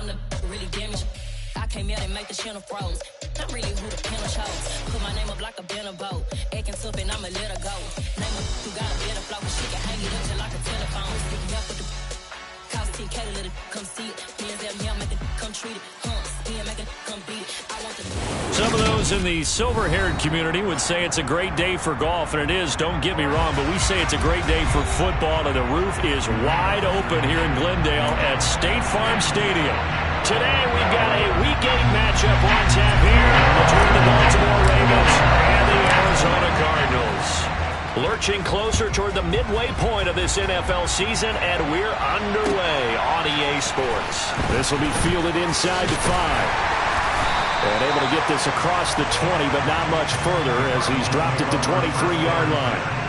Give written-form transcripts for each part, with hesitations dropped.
I'm the really damaged. I came out and make the channel froze. I'm really who the panel chose. Put my name up like a banner boat. Acting tough and I'ma let her go. Name her who got a better flow. She can hang it up just like a telephone. Sticking up with the cost 10K to let it come see it. Hands at me, I'll make it come treat it. Humps, me and make it come beat it. I want the... Some of those in the silver-haired community would say it's a great day for golf, and it is, don't get me wrong, but we say it's a great day for football, and the roof is wide open here in Glendale at State Farm Stadium. Today we've got a Week 8 matchup on tap here between the Baltimore Ravens and the Arizona Cardinals. Lurching closer toward the midway point of this NFL season, and we're underway on EA Sports. This will be fielded inside the 5. And able to get this across the 20, but not much further as he's dropped it to 23-yard line.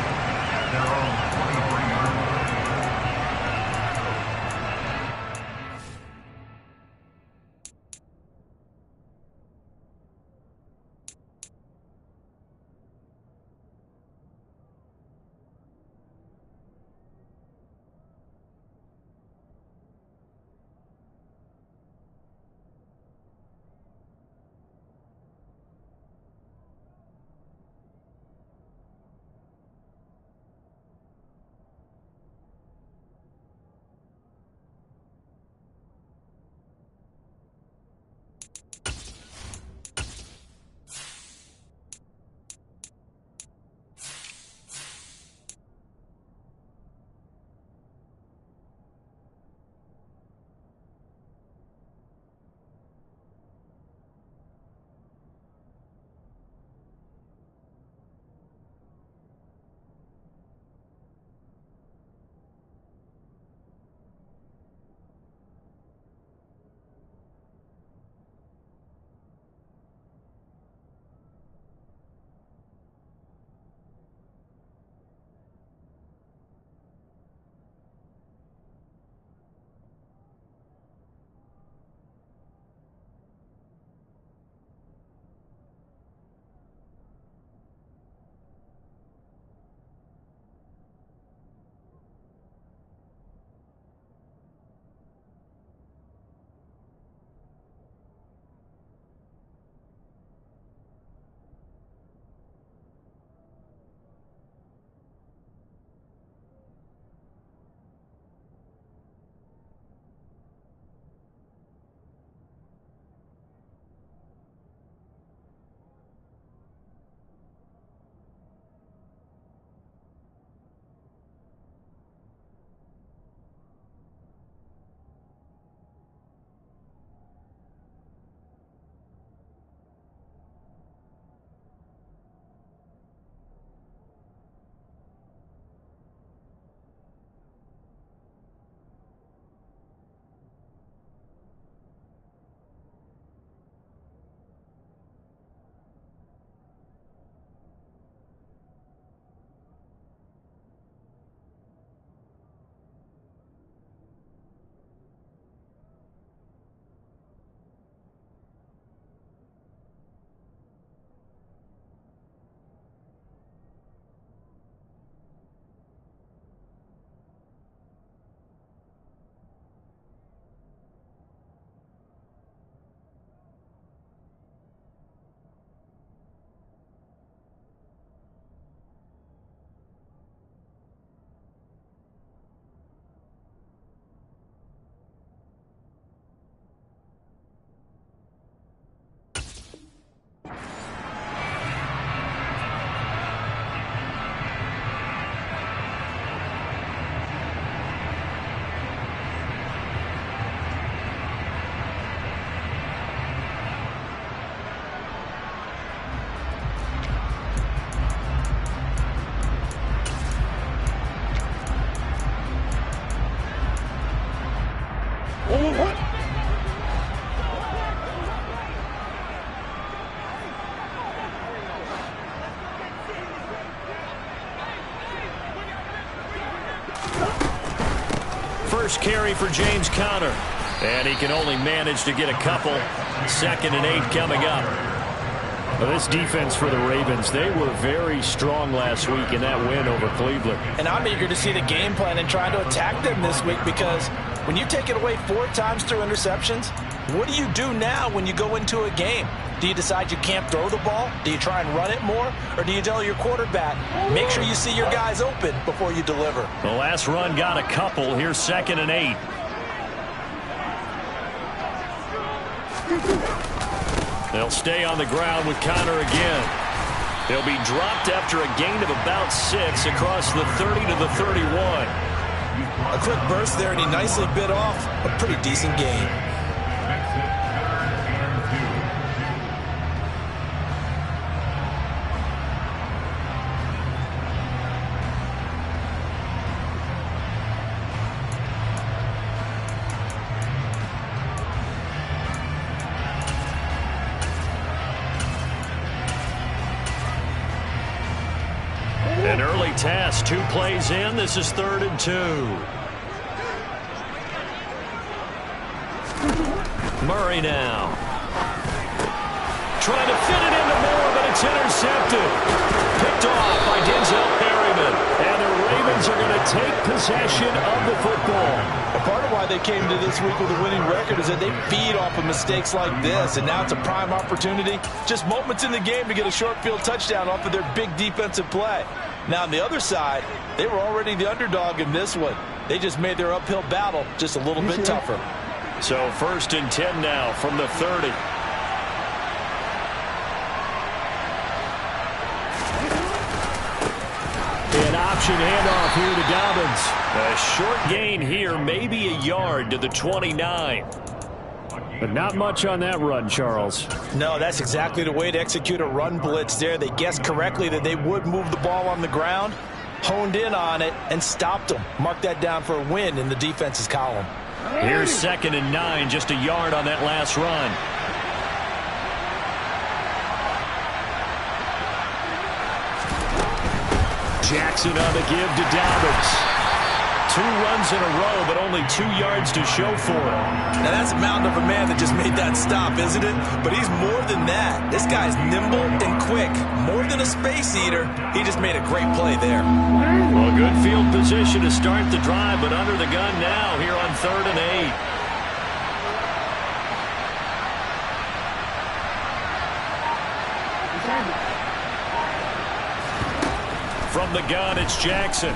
first carry for James Conner. And he can only manage to get a couple. 2nd and 8 coming up. Well, this defense for the Ravens, they were very strong last week in that win over Cleveland. And I'm eager to see the game plan and trying to attack them this week, because when you take it away 4 times through interceptions, what do you do now when you go into a game? Do you decide you can't throw the ball? Do you try and run it more? Or do you tell your quarterback, make sure you see your guys open before you deliver? The last run got a couple. Here's 2nd and 8. They'll stay on the ground with Conner again. They'll be dropped after a gain of about 6 across the 30 to the 31. A quick burst there, and he nicely bit off a pretty decent gain. An early task, 2 plays in. This is 3rd and 2. Murray now. Trying to fit it into Moore, but it's intercepted. Picked off by Denzel Perryman. And the Ravens are going to take possession of the football. A part of why they came to this week with a winning record is that they feed off of mistakes like this, and now it's a prime opportunity. Just moments in the game to get a short field touchdown off of their big defensive play. Now, on the other side, they were already the underdog in this one. They just made their uphill battle just a little bit tougher. So 1st and 10 now from the 30. An option handoff here to Dobbins. A short gain here, maybe a yard to the 29. But not much on that run, Charles. No, that's exactly the way to execute a run blitz there. They guessed correctly that they would move the ball on the ground, honed in on it, and stopped them. Mark that down for a win in the defense's column. Here's 2nd and 9, just a yard on that last run. Jackson on the give to Dobbins. 2 runs in a row, but only 2 yards to show for it. Now, that's a mountain of a man that just made that stop, isn't it? But he's more than that. This guy's nimble and quick. More than a space eater. He just made a great play there. Well, good field position to start the drive, but under the gun now here on 3rd and 8. From the gun, it's Jackson.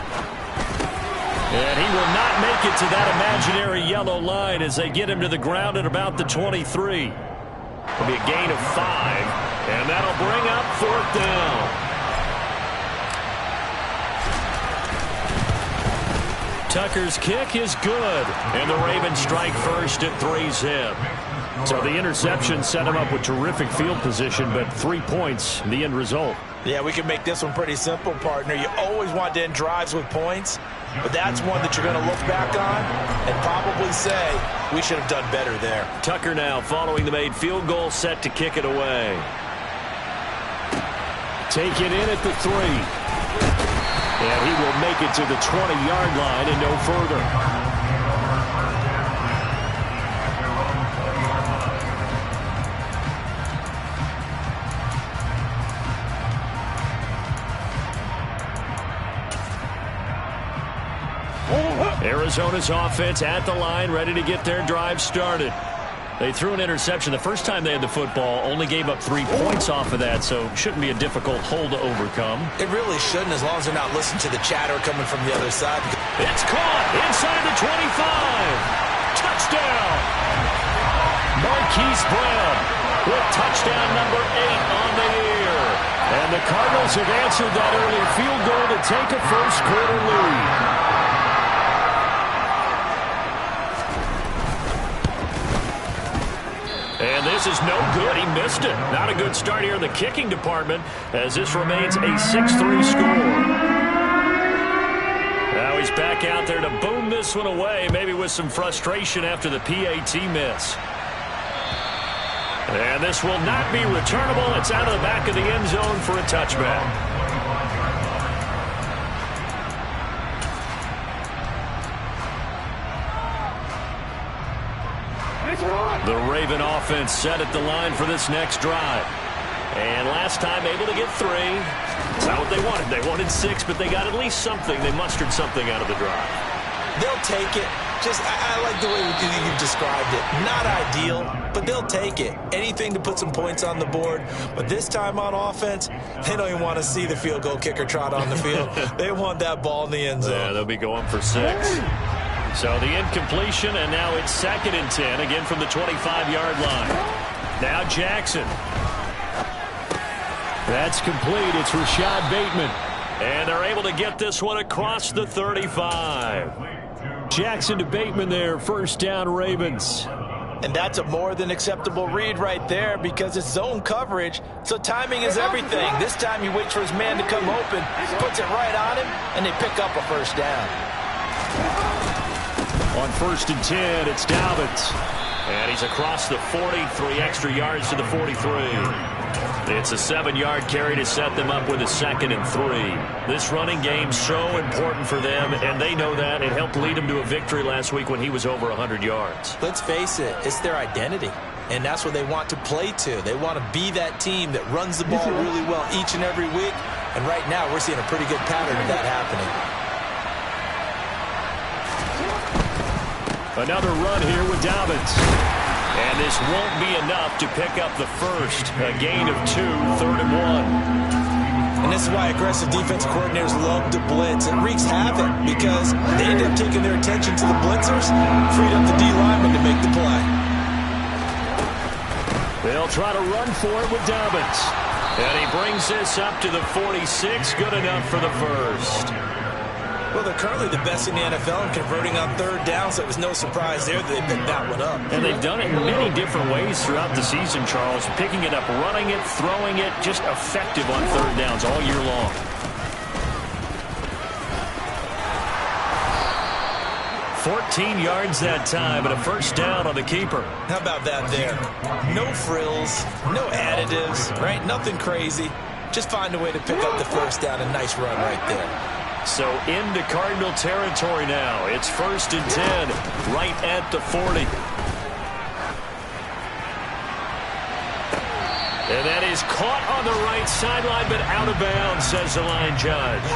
And he will not make it to that imaginary yellow line as they get him to the ground at about the 23. It'll be a gain of 5, and that'll bring up 4th down. Tucker's kick is good, and the Ravens strike first at 3-zip. So the interception set him up with terrific field position, but 3 points, the end result. Yeah, we can make this one pretty simple, partner. You always want to end drives with points, but that's one that you're going to look back on and probably say, we should have done better there. Tucker now following the made field goal, set to kick it away. Take it in at the 3. And he will make it to the 20-yard line and no further. Arizona's offense at the line, ready to get their drive started. They threw an interception the first time they had the football, only gave up 3 points off of that, so shouldn't be a difficult hole to overcome. It really shouldn't, as long as they're not listening to the chatter coming from the other side. It's caught inside the 25. Touchdown. Marquise Brown with touchdown number 8 on the year. And the Cardinals have answered that early field goal to take a first-quarter lead. And this is no good. He missed it. Not a good start here in the kicking department as this remains a 6-3 score. Now he's back out there to boom this one away, maybe with some frustration after the PAT miss. And this will not be returnable. It's out of the back of the end zone for a touchback. The Raven offense set at the line for this next drive. And last time able to get 3. It's not what they wanted. They wanted 6, but they got at least something. They mustered something out of the drive. They'll take it. I like the way you described it. Not ideal, but they'll take it. Anything to put some points on the board. But this time on offense, they don't even want to see the field goal kicker trot on the field. They want that ball in the end zone. Yeah, they'll be going for 6. So the incompletion, and now it's 2nd and 10, again from the 25-yard line. Now Jackson. That's complete. It's Rashad Bateman. And they're able to get this one across the 35. Jackson to Bateman there, first down Ravens. And that's a more than acceptable read right there because it's zone coverage, so timing is everything. This time he waits for his man to come open, puts it right on him, and they pick up a first down. On 1st and 10, it's Dobbins. And he's across the 40, 3 extra yards to the 43. It's a 7-yard carry to set them up with a 2nd and 3. This running game so important for them, and they know that. It helped lead them to a victory last week when he was over 100 yards. Let's face it, it's their identity, and that's what they want to play to. They want to be that team that runs the ball really well each and every week, and right now we're seeing a pretty good pattern of that happening. Another run here with Dobbins. And this won't be enough to pick up the first. A gain of 2, 3rd and 1. And this is why aggressive defensive coordinators love to blitz. It wreaks havoc because they end up taking their attention to the blitzers, freed up the D lineman to make the play. They'll try to run for it with Dobbins. And he brings this up to the 46. Good enough for the first. Well, they're currently the best in the NFL in converting on 3rd down, so it was no surprise there that they picked that one up. And they've done it in many different ways throughout the season, Charles. Picking it up, running it, throwing it, just effective on 3rd downs all year long. $14 yards that time, and a first down on the keeper. How about that there? No frills, no additives, right? Nothing crazy. Just find a way to pick up the first down. A nice run right there. So into Cardinal territory now. It's 1st and 10, right at the 40. And that is caught on the right sideline, but out of bounds, says the line judge.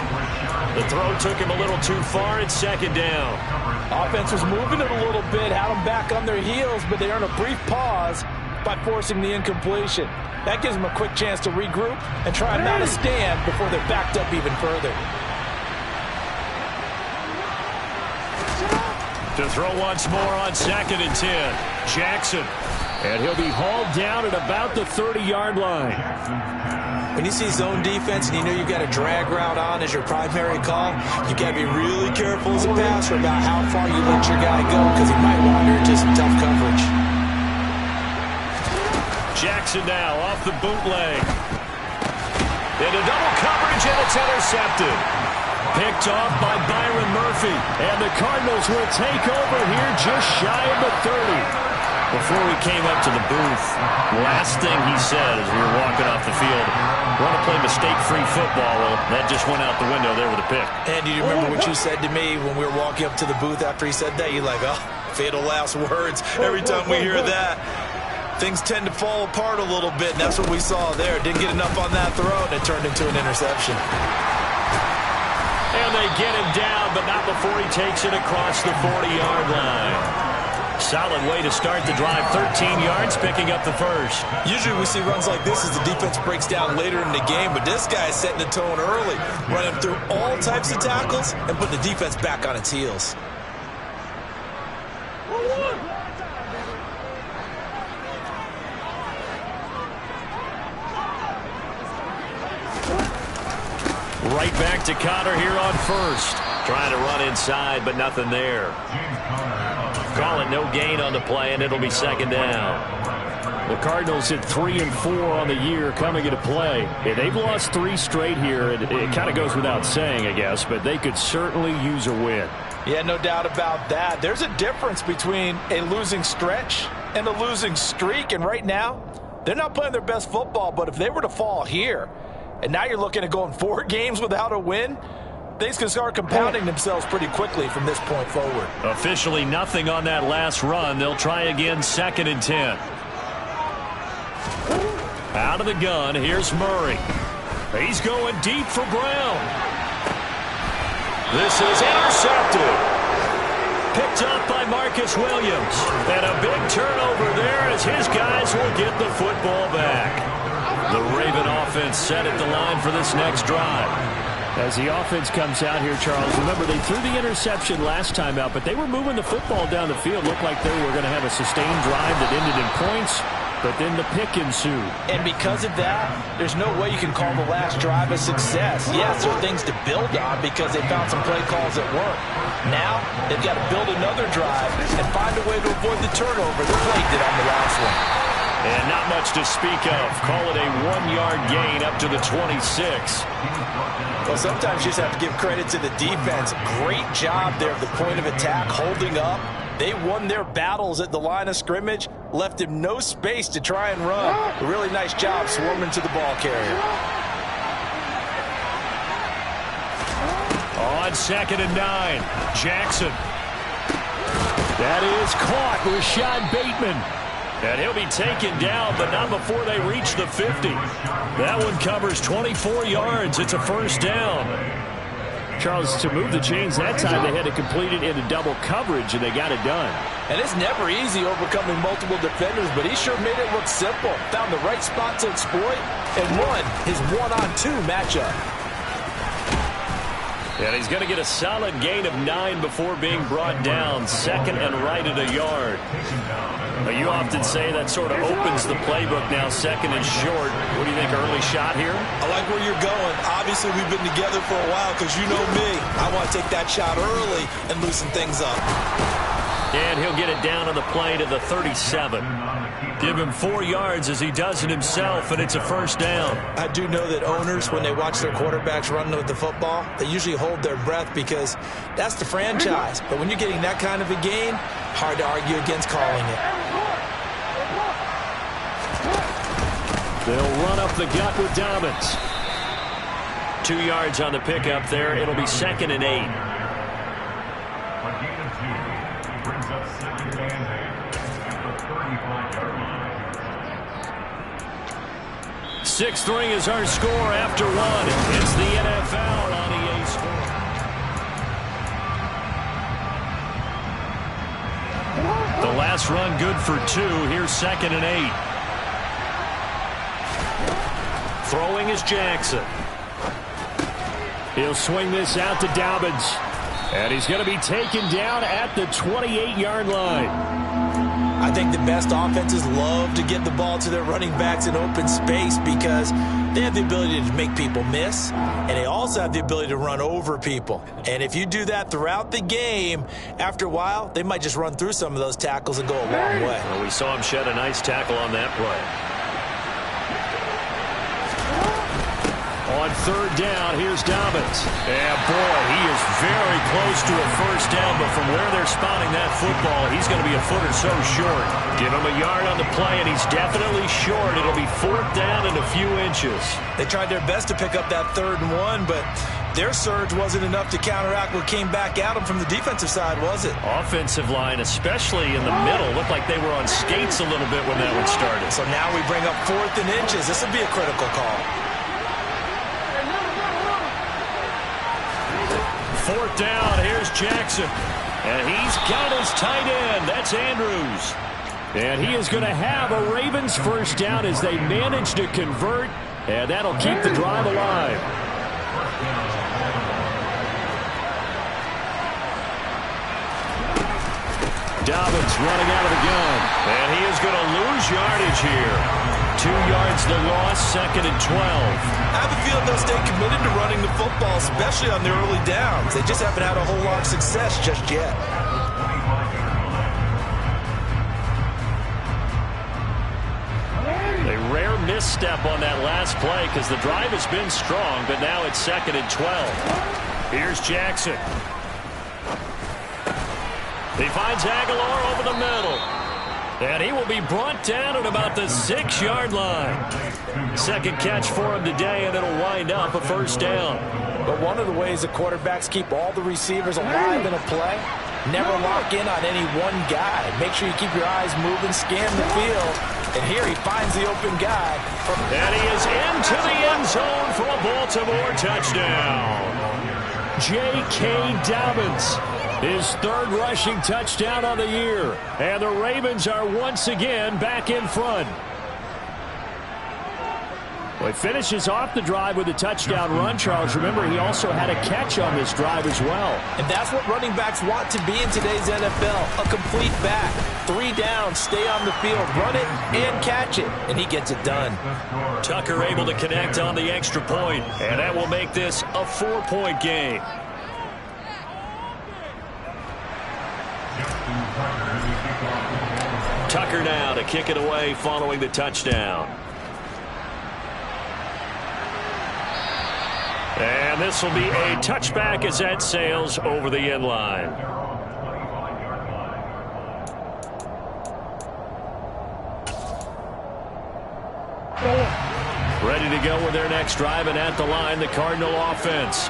The throw took him a little too far. It's 2nd down. Offense was moving it a little bit, had them back on their heels, but they earn a brief pause by forcing the incompletion. That gives them a quick chance to regroup and try and mount a stand before they're backed up even further. To throw once more on 2nd and 10. Jackson. And he'll be hauled down at about the 30-yard line. When you see zone defense and you know you've got a drag route on as your primary call, you've got to be really careful as a passer about how far you let your guy go because he might wander into some tough coverage. Jackson now off the bootleg. Into double coverage, and it's intercepted. Picked off by Byron Murphy. And the Cardinals will take over here just shy of the 30. Before we came up to the booth, last thing he said as we were walking off the field, want to play mistake-free football. Well, that just went out the window there with a pick. And do you remember what you said to me when we were walking up to the booth after he said that? You're like, oh, fatal last words. Every time we hear that, things tend to fall apart a little bit, and that's what we saw there. Didn't get enough on that throw, and it turned into an interception. And they get him down, but not before he takes it across the 40-yard line. Solid way to start the drive. 13 yards, picking up the first. Usually we see runs like this as the defense breaks down later in the game, but this guy is setting the tone early, running through all types of tackles and putting the defense back on its heels. Right back to Connor here on first. Trying to run inside, but nothing there. Call it no gain on the play, and it'll be 2nd down. The Cardinals at 3 and 4 on the year coming into play. Yeah, they've lost 3 straight here. It kind of goes without saying, I guess, but they could certainly use a win. Yeah, no doubt about that. There's a difference between a losing stretch and a losing streak, and right now, they're not playing their best football, but if they were to fall here, and now you're looking at going 4 games without a win, things can start compounding themselves pretty quickly from this point forward. Officially nothing on that last run. They'll try again 2nd and 10. Out of the gun, here's Murray. He's going deep for Brown. This is intercepted. Picked up by Marcus Williams. And a big turnover there as his guys will get the football back. The Raven offense set at the line for this next drive. As the offense comes out here, Charles, remember they threw the interception last time out, but they were moving the football down the field. Looked like they were going to have a sustained drive that ended in points, but then the pick ensued. And because of that, there's no way you can call the last drive a success. Yes, there are things to build on because they found some play calls that work. Now, they've got to build another drive and find a way to avoid the turnover the play did on the last one. And not much to speak of. Call it a 1-yard gain up to the 26. Well, sometimes you just have to give credit to the defense. Great job there at the point of attack, holding up. They won their battles at the line of scrimmage, left him no space to try and run. A really nice job swarming to the ball carrier. On 2nd and 9, Jackson. That is caught. Rashad Bateman. And he'll be taken down, but not before they reach the 50. That one covers 24 yards. It's a first down. Charles, to move the chains that time, they had to complete it into double coverage, and they got it done. And it's never easy overcoming multiple defenders, but he sure made it look simple. Found the right spot to exploit and won his 1-on-2 matchup. And he's going to get a solid gain of 9 before being brought down. 2nd and right at a yard. Now, you often say that sort of opens the playbook now, 2nd and short. What do you think, early shot here? I like where you're going. Obviously, we've been together for a while because you know me. I want to take that shot early and loosen things up. And he'll get it down on the play to the 37. Give him 4 yards as he does it himself, and it's a first down. I do know that owners, when they watch their quarterbacks run with the football, they usually hold their breath because that's the franchise. But when you're getting that kind of a gain, hard to argue against calling it. They'll run up the gut with Dobbins. 2 yards on the pickup there. It'll be 2nd and 8. 6-3 is our score after 1. It's the NFL on EA Sports. The last run good for 2. Here's 2nd and 8. Throwing is Jackson. He'll swing this out to Dobbins. And he's going to be taken down at the 28-yard line. I think the best offenses love to get the ball to their running backs in open space because they have the ability to make people miss, and they also have the ability to run over people. And if you do that throughout the game, after a while, they might just run through some of those tackles and go a long way. Well, we saw him shed a nice tackle on that play. On 3rd down, here's Dobbins. And boy, he is very close to a first down, but from where they're spotting that football, he's going to be a foot or so short. Give him a yard on the play, and he's definitely short. It'll be 4th down and a few inches. They tried their best to pick up that 3rd and 1, but their surge wasn't enough to counteract what came back at them from the defensive side, was it? Offensive line, especially in the middle, looked like they were on skates a little bit when that one started. So now we bring up 4th and inches. This will be a critical call. 4th down, here's Jackson. And he's got his tight end. That's Andrews. And he is going to have a Ravens first down as they manage to convert. And that'll keep the drive alive. Dobbins running out of the gun. And he is going to lose yardage here. 2 yards the loss, 2nd and 12. I have a feeling they'll stay committed to running the football, especially on their early downs. They just haven't had a whole lot of success just yet. A rare misstep on that last play because the drive has been strong, but now it's 2nd and 12. Here's Jackson. He finds Aguilar over the middle. And he will be brought down at about the 6-yard line. Second catch for him today, and it'll wind up a first down. But one of the ways the quarterbacks keep all the receivers alive in a play, never lock in on any one guy. Make sure you keep your eyes moving, scan the field. And here he finds the open guy. And he is into the end zone for a Baltimore touchdown. J.K. Dobbins, his third rushing touchdown on the year. And the Ravens are once again back in front. Well, he finishes off the drive with a touchdown run, Charles. Remember, he also had a catch on this drive as well. And that's what running backs want to be in today's NFL, a complete back. 3 downs, stay on the field, run it, and catch it. And he gets it done. Tucker able to connect on the extra point, and that will make this a 4-point game. Tucker now to kick it away following the touchdown. And this will be a touchback as that sails over the end line. Ready to go with their next drive, and at the line, the Cardinal offense.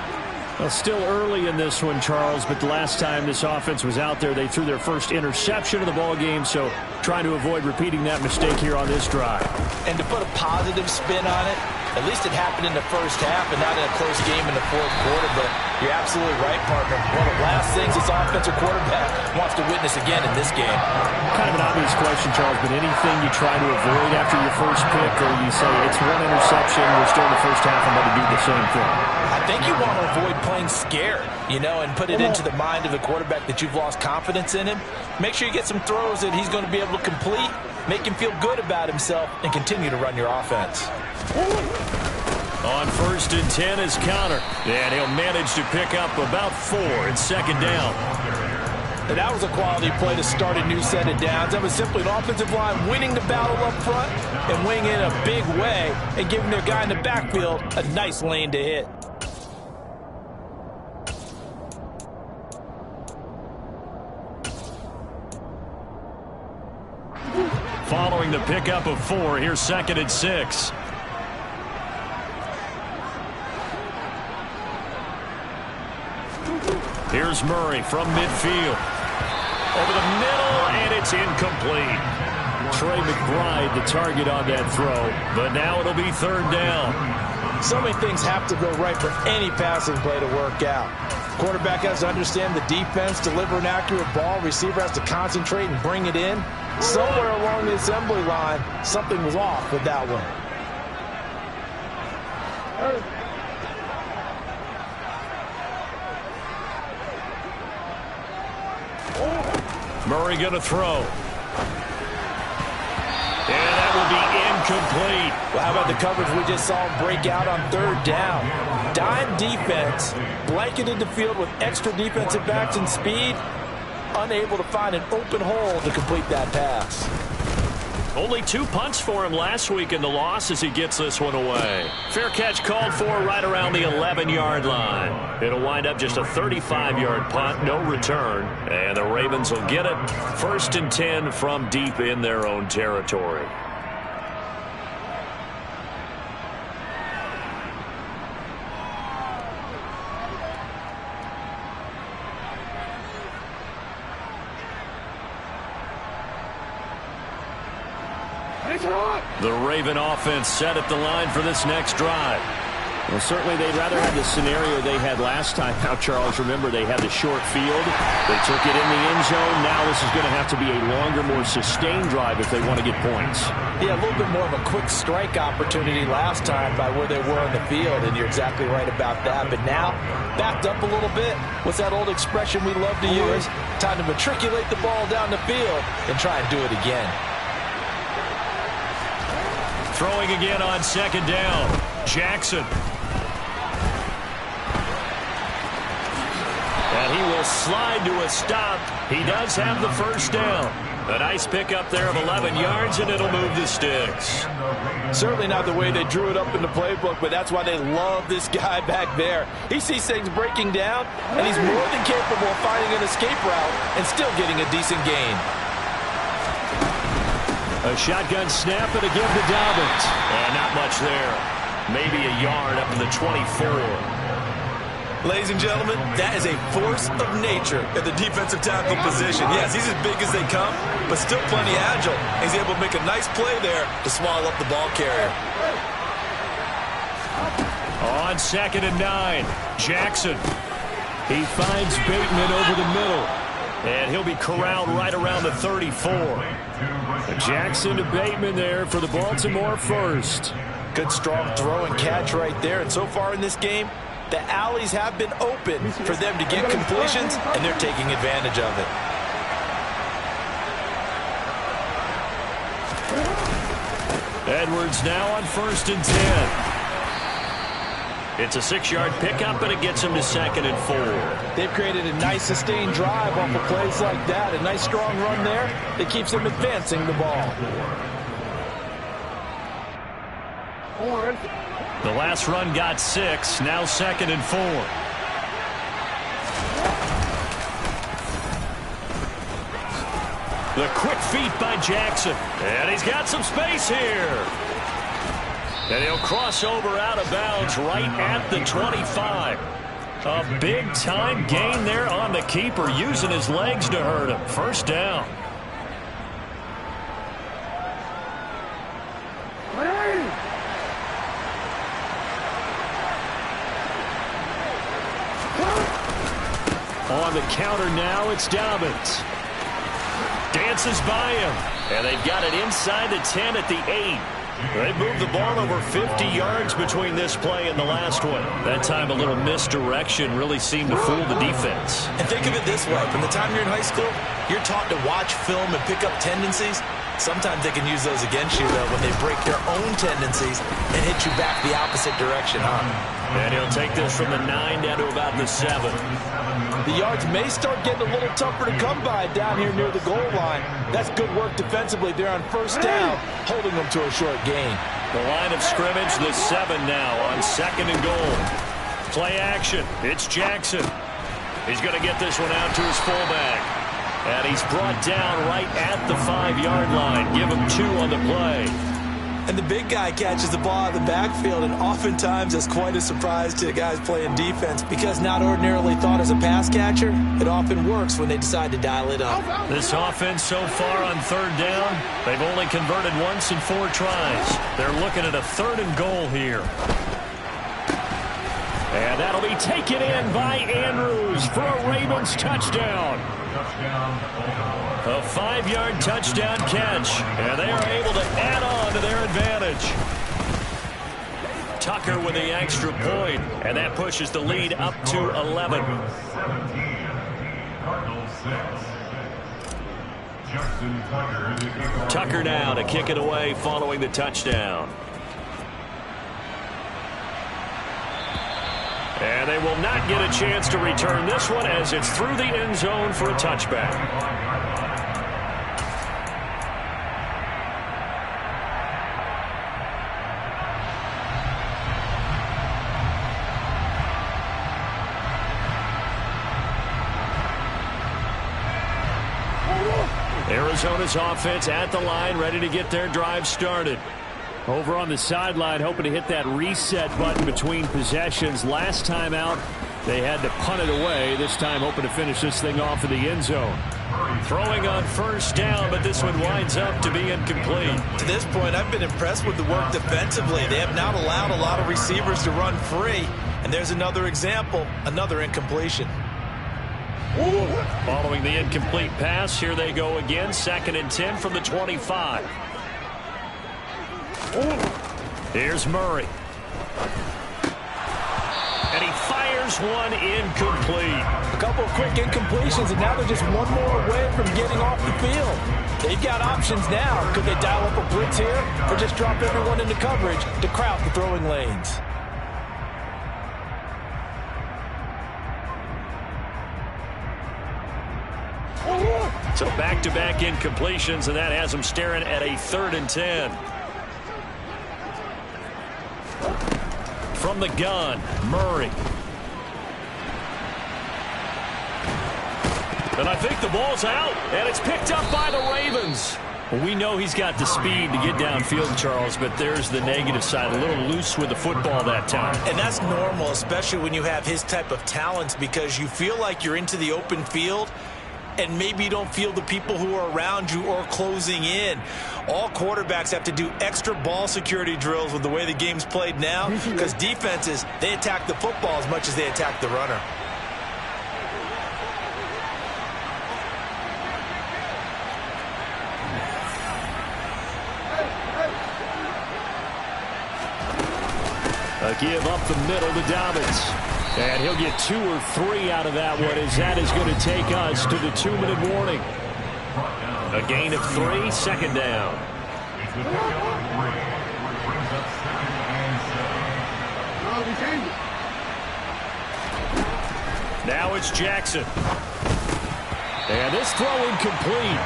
Well, still early in this one, Charles, but the last time this offense was out there, they threw their first interception of the ball game, so trying to avoid repeating that mistake here on this drive. And to put a positive spin on it, at least it happened in the first half and not in a close game in the fourth quarter, but you're absolutely right, partner. One of the last things this offensive quarterback wants to witness again in this game. Kind of an obvious question, Charles, but anything you try to avoid after your first pick, or you say it's one interception, we're still in the first half, and let it do the same thing? I think you want to avoid playing scared, and put it into the mind of the quarterback that you've lost confidence in him. Make sure you get some throws that he's going to be able to complete, make him feel good about himself, and continue to run your offense. On 1st and 10 is counter, and he'll manage to pick up about 4 in 2nd down. And that was a quality play to start a new set of downs. That was simply an offensive line winning the battle up front and winning it in a big way and giving their guy in the backfield a nice lane to hit. Following the pickup of 4, here's 2nd and 6. Here's Murray from midfield. Over the middle, and it's incomplete. Trey McBride the target on that throw, but now it'll be 3rd down. So many things have to go right for any passing play to work out. Quarterback has to understand the defense, deliver an accurate ball. Receiver has to concentrate and bring it in. Somewhere along the assembly line, something was off with that one. Murray going to throw. And that will be incomplete. Well, how about the coverage we just saw break out on 3rd down? Dime defense, blanketed the field with extra defensive backs and speed, unable to find an open hole to complete that pass. Only 2 punts for him last week in the loss as he gets this one away. Fair catch called for right around the 11-yard line. It'll wind up just a 35-yard punt, no return, and the Ravens will get it 1st and 10 from deep in their own territory. The Raven offense set at the line for this next drive. Well, certainly they'd rather have the scenario they had last time. Now, Charles, remember they had the short field. They took it in the end zone. Now this is going to have to be a longer, more sustained drive if they want to get points. Yeah, a little bit more of a quick strike opportunity last time by where they were on the field, and you're exactly right about that. But now, backed up a little bit. What's that old expression we love to use? Time to matriculate the ball down the field and try and do it again. Throwing again on 2nd down. Jackson. And he will slide to a stop. He does have the 1st down. A nice pickup there of 11 yards, and it'll move the sticks. Certainly not the way they drew it up in the playbook, but that's why they love this guy back there. He sees things breaking down, and he's more than capable of finding an escape route and still getting a decent gain. A shotgun snap and a give to Dobbins. And not much there. Maybe a yard up to the 24. Ladies and gentlemen, that is a force of nature at the defensive tackle position. Yes, he's as big as they come, but still plenty agile. He's able to make a nice play there to swallow up the ball carrier. On 2nd and 9, Jackson. He finds Bateman over the middle. And he'll be corralled right around the 34. Jackson to Bateman there for the Baltimore first. Good strong throw and catch right there. And so far in this game, the alleys have been open for them to get completions, and they're taking advantage of it. Edwards now on 1st and 10. It's a 6-yard pickup, and it gets him to 2nd and 4. They've created a nice sustained drive off of plays like that. A nice strong run there that keeps them advancing the ball. The last run got 6, now 2nd and 4. The quick feet by Jackson. And he's got some space here. And he'll cross over out of bounds right at the 25. A big-time gain there on the keeper, using his legs to hurt him. First down. On the counter now, it's Dobbins. Dances by him. And they've got it inside the 10 at the 8. They moved the ball over 50 yards between this play and the last one. That time a little misdirection really seemed to fool the defense. And think of it this way. From the time you're in high school, you're taught to watch film and pick up tendencies. Sometimes they can use those against you, though, when they break their own tendencies and hit you back the opposite direction, huh? And he'll take this from the 9 down to about the 7. The yards may start getting a little tougher to come by down here near the goal line. That's good work defensively there on 1st down, holding them to a short gain. The line of scrimmage, the 7 now on 2nd and goal. Play action. It's Jackson. He's going to get this one out to his fullback. And he's brought down right at the 5-yard line. Give him 2 on the play. And the big guy catches the ball out of the backfield, and oftentimes it's quite a surprise to the guys playing defense because not ordinarily thought as a pass catcher, it often works when they decide to dial it up. This offense so far on 3rd down, they've only converted once in 4 tries. They're looking at a 3rd and goal here. And that'll be taken in by Andrews for a Ravens touchdown. A 5-yard touchdown catch, and they are able to add on to their advantage. Tucker with the extra point, and that pushes the lead up to 11. Tucker now to kick it away following the touchdown. And they will not get a chance to return this one as it's through the end zone for a touchback. Arizona's offense at the line, ready to get their drive started. Over on the sideline, hoping to hit that reset button between possessions. Last time out, they had to punt it away. This time, hoping to finish this thing off in the end zone. Throwing on 1st down, but this one winds up to be incomplete. To this point, I've been impressed with the work defensively. They have not allowed a lot of receivers to run free. And there's another example, another incompletion. Following the incomplete pass, here they go again. 2nd and 10 from the 25. Here's Murray. And he fires one incomplete. A couple of quick incompletions, and now they're just one more away from getting off the field. They've got options now. Could they dial up a blitz here or just drop everyone into coverage to crowd the throwing lanes? So back-to-back incompletions, and that has them staring at a 3rd and 10. From the gun, Murray. And I think the ball's out, and it's picked up by the Ravens. Well, we know he's got the speed to get downfield, Charles, but there's the negative side. A little loose with the football that time. And that's normal, especially when you have his type of talents, because you feel like you're into the open field and maybe you don't feel the people who are around you or closing in. All quarterbacks have to do extra ball security drills with the way the game's played now, because defenses, they attack the football as much as they attack the runner. A give up the middle to Dobbins. And he'll get 2 or 3 out of that one, as that is going to take us to the 2-minute warning. A gain of 3, second down. Now it's Jackson. And this throw incomplete.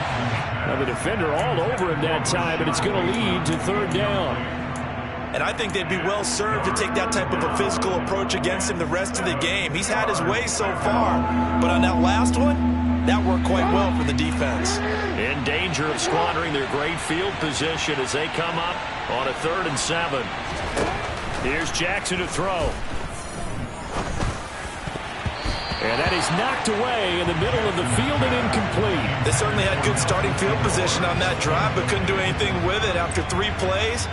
Now the defender all over him that time, and it's going to lead to third down. And I think they'd be well served to take that type of a physical approach against him the rest of the game. He's had his way so far, but on that last one, that worked quite well for the defense. In danger of squandering their great field position as they come up on a 3rd and 7. Here's Jackson to throw. And that is knocked away in the middle of the field and incomplete. They certainly had good starting field position on that drive, but couldn't do anything with it after 3 plays.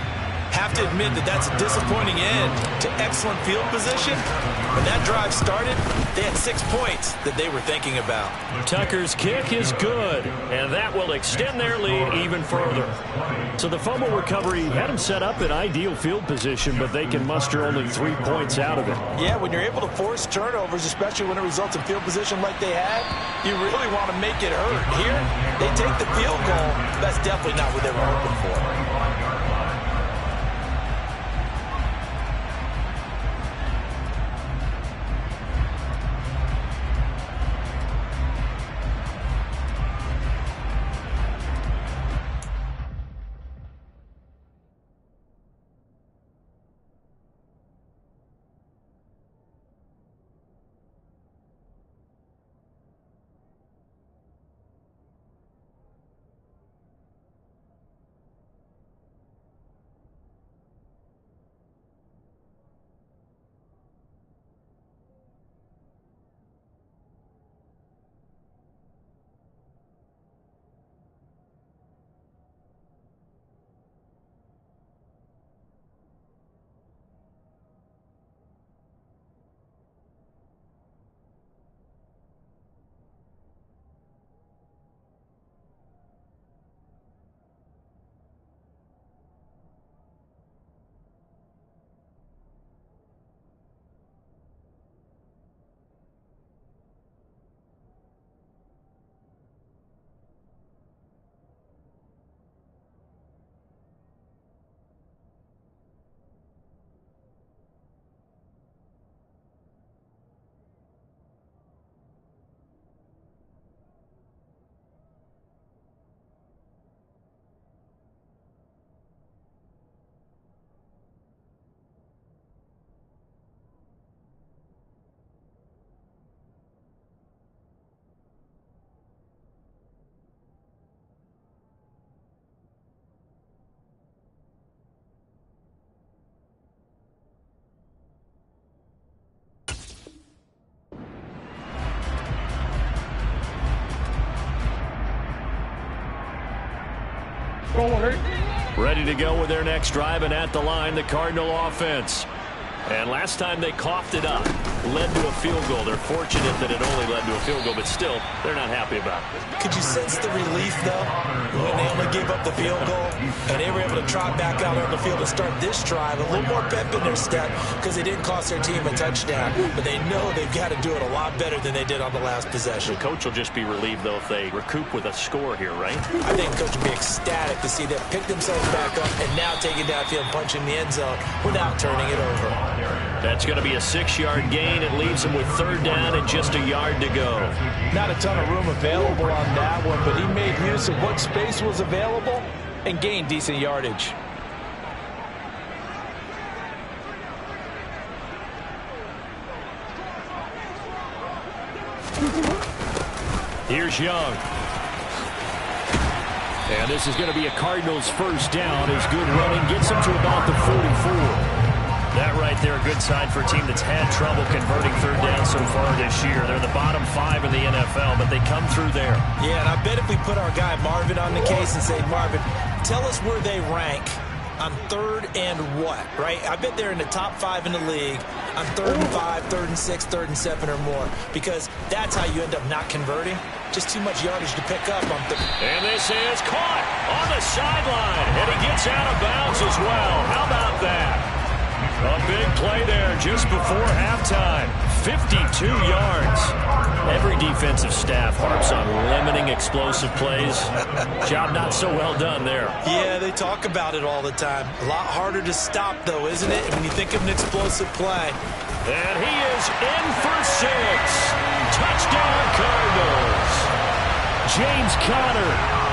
Have to admit that that's a disappointing end to excellent field position. When that drive started, they had 6 points that they were thinking about. Tucker's kick is good, and that will extend their lead even further. So the fumble recovery had them set up in ideal field position, but they can muster only 3 points out of it. Yeah, when you're able to force turnovers, especially when it results in field position like they had, you really want to make it hurt. Here, they take the field goal. That's definitely not what they were hoping for. Ready to go with their next drive, and at the line, the Cardinal offense. And last time they coughed it up, led to a field goal. They're fortunate that it only led to a field goal, but still, they're not happy about it. Could you sense the relief, though, when they only gave up the field goal and they were able to trot back out on the field to start this drive? A little more pep in their step because they didn't cost their team a touchdown, but they know they've got to do it a lot better than they did on the last possession. The coach will just be relieved, though, if they recoup with a score here, right? I think the coach will be ecstatic to see them pick themselves back up and now take it downfield and punch in the end zone without turning it over. That's going to be a 6-yard gain. It leaves him with third down and just a yard to go. Not a ton of room available on that one, but he made use of what space was available and gained decent yardage. Here's Young. And this is going to be a Cardinals first down as good running gets them to about the 44. That right there, a good sign for a team that's had trouble converting third down so far this year. They're the bottom 5 in the NFL, but they come through there. Yeah, and I bet if we put our guy Marvin on the case and say, Marvin, tell us where they rank on third and what, right? I bet they're in the top 5 in the league on 3rd and 5, 3rd and 6, 3rd and 7 or more, because that's how you end up not converting. Just too much yardage to pick up on third. And this is caught on the sideline, and he gets out of bounds as well. How about that? A big play there just before halftime. 52 yards. Every defensive staff harps on limiting explosive plays. Job not so well done there. Yeah, they talk about it all the time. A lot harder to stop, though, isn't it? When you think of an explosive play. And he is in for 6. Touchdown, Cardinals. James Conner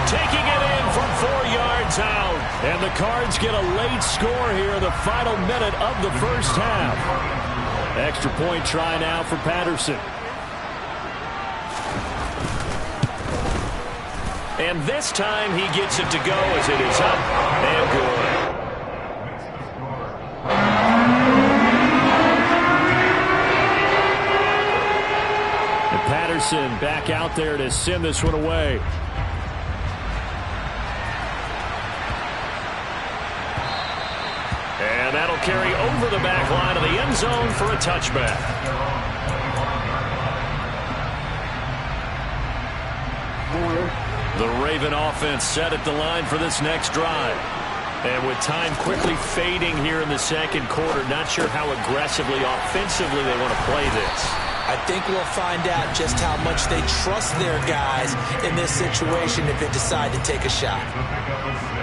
taking it in from 4 yards out. And the Cards get a late score here in the final minute of the first half. Extra point try now for Patterson. And this time he gets it to go as it is up and good. And Patterson back out there to send this one away. And that'll carry over the back line of the end zone for a touchback. The Raven offense set at the line for this next drive. And with time quickly fading here in the second quarter, not sure how aggressively, offensively they want to play this. I think we'll find out just how much they trust their guys in this situation if they decide to take a shot.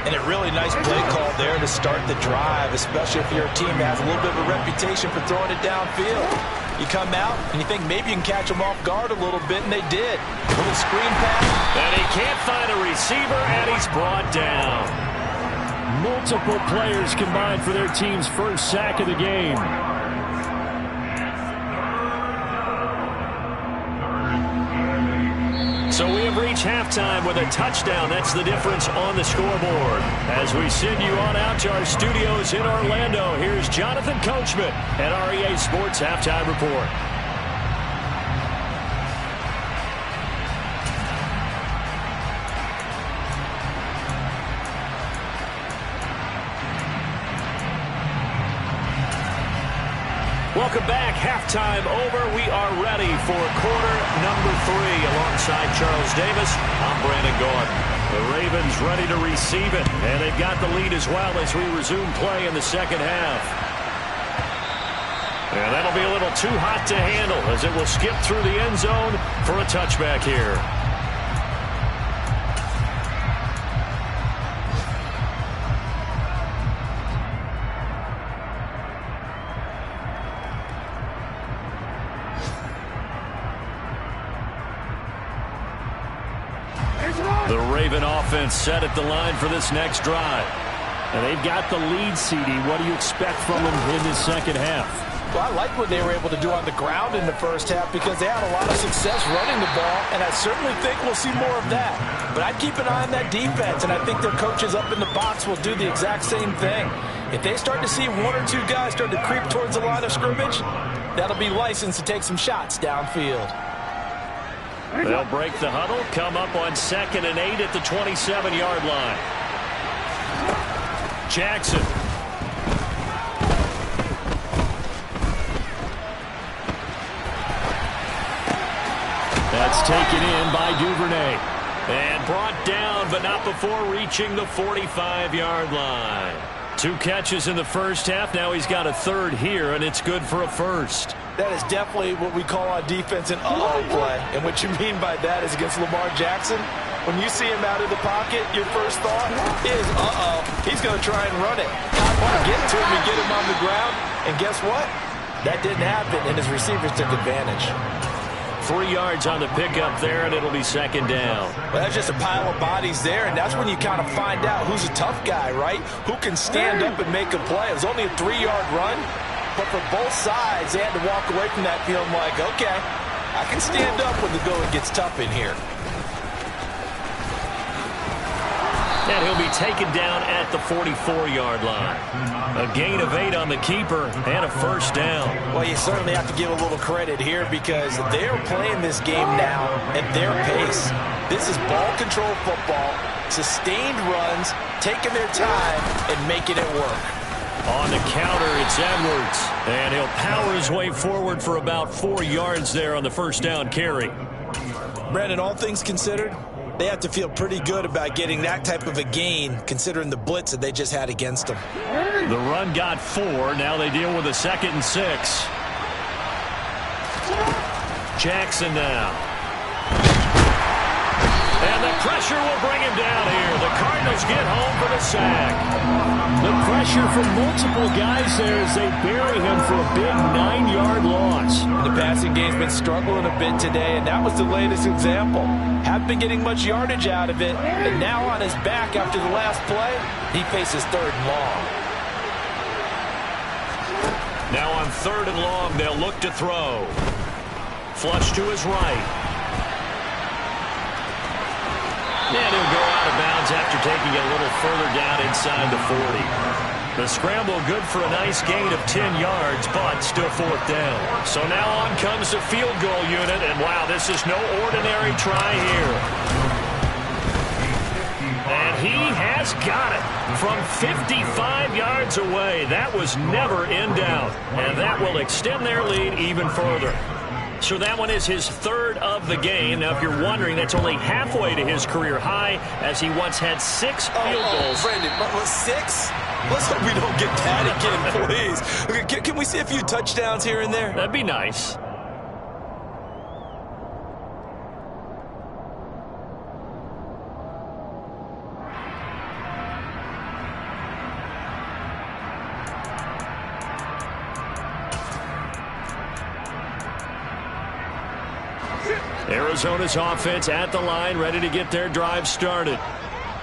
And a really nice play call there to start the drive, especially if you're a team that has a little bit of a reputation for throwing it downfield. You come out and you think maybe you can catch them off guard a little bit, and they did. A little screen pass. And he can't find a receiver, and he's brought down. Multiple players combined for their team's first sack of the game. So we have reached halftime with a touchdown. That's the difference on the scoreboard. As we send you on out to our studios in Orlando, here's Jonathan Coachman at REA Sports Halftime Report. Welcome back. Halftime over. We are ready for quarter number 3. Alongside Charles Davis, I'm Brandon Gordon. The Ravens ready to receive it, and they've got the lead as well as we resume play in the second half. And that'll be a little too hot to handle as it will skip through the end zone for a touchback here. The Raven offense set at the line for this next drive. And they've got the lead, CD. What do you expect from them in this second half? Well, I like what they were able to do on the ground in the first half because they had a lot of success running the ball, and I certainly think we'll see more of that. But I'd keep an eye on that defense, and I think their coaches up in the box will do the exact same thing. If they start to see 1 or 2 guys start to creep towards the line of scrimmage, that'll be licensed to take some shots downfield. They'll break the huddle, come up on 2nd and 8 at the 27-yard line. Jackson. That's taken in by Duvernay. And brought down, but not before reaching the 45-yard line. 2 catches in the first half. Now he's got a 3rd here, and it's good for a 1st. That is definitely what we call on defense an uh-oh play. And what you mean by that is against Lamar Jackson, when you see him out of the pocket, your first thought is, uh-oh, he's going to try and run it. I want to get to him and get him on the ground. And guess what? That didn't happen, and his receivers took advantage. 3 yards on the pickup there, and it'll be 2nd down. Well, that's just a pile of bodies there, and that's when you kind of find out who's a tough guy, right? Who can stand up and make a play. It was only a 3-yard run, but for both sides, they had to walk away from that feeling like, okay, I can stand up when the going gets tough in here. And he'll be taken down at the 44-yard line. A gain of 8 on the keeper and a first down. Well, you certainly have to give a little credit here because they're playing this game now at their pace. This is ball control football, sustained runs, taking their time and making it work. On the counter, it's Edwards. And he'll power his way forward for about 4 yards there on the first down carry. Brandon, all things considered, they have to feel pretty good about getting that type of a gain considering the blitz that they just had against them. The run got 4. Now they deal with a 2nd and 6. Jackson now. And the pressure will bring him down here. The Cardinals get home for the sack. The pressure from multiple guys there as they bury him for a big 9-yard loss. The passing game's been struggling a bit today, and that was the latest example. Haven't been getting much yardage out of it, and now on his back after the last play, he faces 3rd and long. Now on 3rd and long, they'll look to throw. Flush to his right. And he'll go out of bounds after taking it a little further down inside the 40. The scramble good for a nice gain of 10 yards, but still 4th down. So now on comes the field goal unit, and wow, this is no ordinary try here. And he has got it from 55 yards away. That was never in doubt, and that will extend their lead even further. So that one is his 3rd of the game. Now, if you're wondering, that's only halfway to his career high, as he once had 6 field goals. Brandon, 6? Let's hope we don't get that again, please. Can we see a few touchdowns here and there? That'd be nice. Arizona's offense at the line, ready to get their drive started.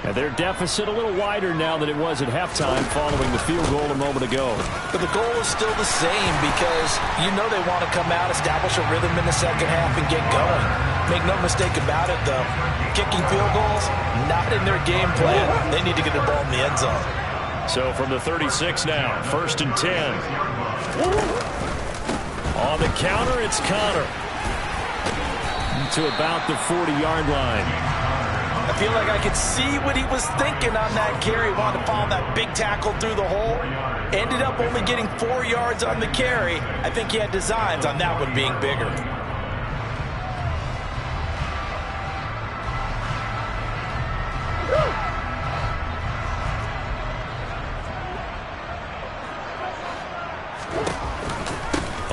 And their deficit a little wider now than it was at halftime following the field goal a moment ago. But the goal is still the same because you know they want to come out, establish a rhythm in the second half, and get going. Make no mistake about it, though. Kicking field goals, not in their game plan. They need to get the ball in the end zone. So from the 36 now, 1st and 10. On the counter, it's Connor. To about the 40-yard line. I feel like I could see what he was thinking on that carry. Wanted to follow that big tackle through the hole. Ended up only getting 4 yards on the carry. I think he had designs on that one being bigger.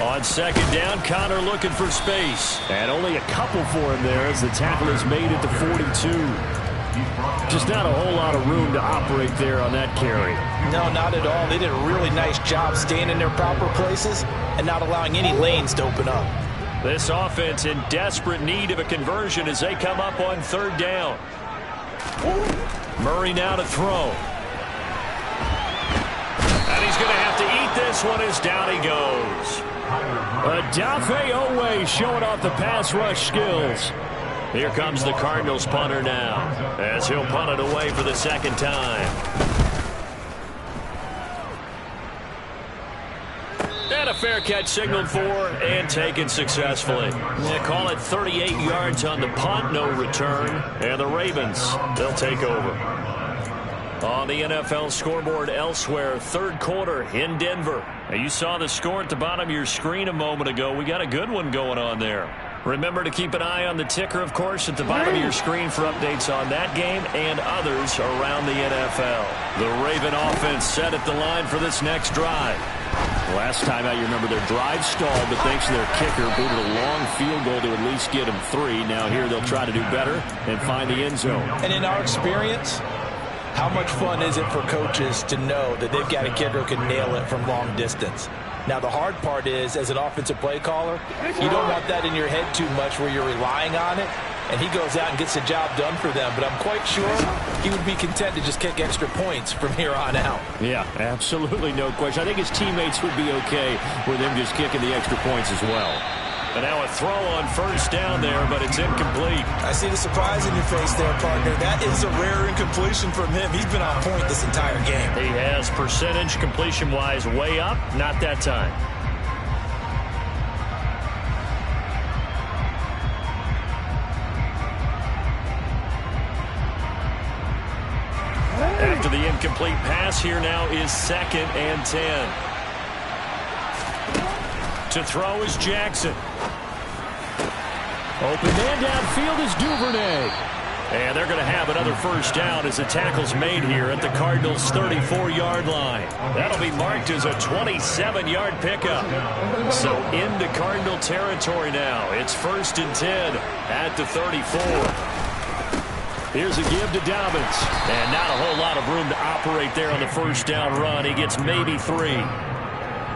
On 2nd down, Connor looking for space. And only a couple for him there as the tackle is made at the 42. Just not a whole lot of room to operate there on that carry. No, not at all. They did a really nice job staying in their proper places and not allowing any lanes to open up. This offense in desperate need of a conversion as they come up on 3rd down. Murray now to throw. And he's going to have to eat this one as down he goes. Adafe Owe showing off the pass rush skills. Here comes the Cardinals punter now as he'll punt it away for the 2nd time. And a fair catch signaled for and taken successfully. They call it 38 yards on the punt, no return. And the Ravens, they'll take over. On the NFL scoreboard elsewhere, 3rd quarter in Denver. Now, you saw the score at the bottom of your screen a moment ago. We got a good one going on there. Remember to keep an eye on the ticker, of course, at the bottom of your screen for updates on that game and others around the NFL. The Raven offense set at the line for this next drive. Last time out, you remember their drive stalled, but thanks to their kicker, booted a long field goal to at least get them 3. Now here they'll try to do better and find the end zone. And in our experience, how much fun is it for coaches to know that they've got a kicker who can nail it from long distance? Now, the hard part is, as an offensive play caller, you don't want that in your head too much where you're relying on it, and he goes out and gets the job done for them. But I'm quite sure he would be content to just kick extra points from here on out. Yeah, absolutely no question. I think his teammates would be okay with him just kicking the extra points as well. And now a throw on first down there, but it's incomplete. I see the surprise in your face there, partner. That is a rare incompletion from him. He's been on point this entire game. He has percentage completion-wise way up. Not that time. After the incomplete pass, here now is 2nd and 10. To throw is Jackson. Open man downfield is Duvernay. And they're going to have another first down as the tackle's made here at the Cardinals' 34-yard line. That'll be marked as a 27-yard pickup. So into Cardinal territory now. It's 1st and 10 at the 34. Here's a give to Dobbins. And not a whole lot of room to operate there on the first down run. He gets maybe 3.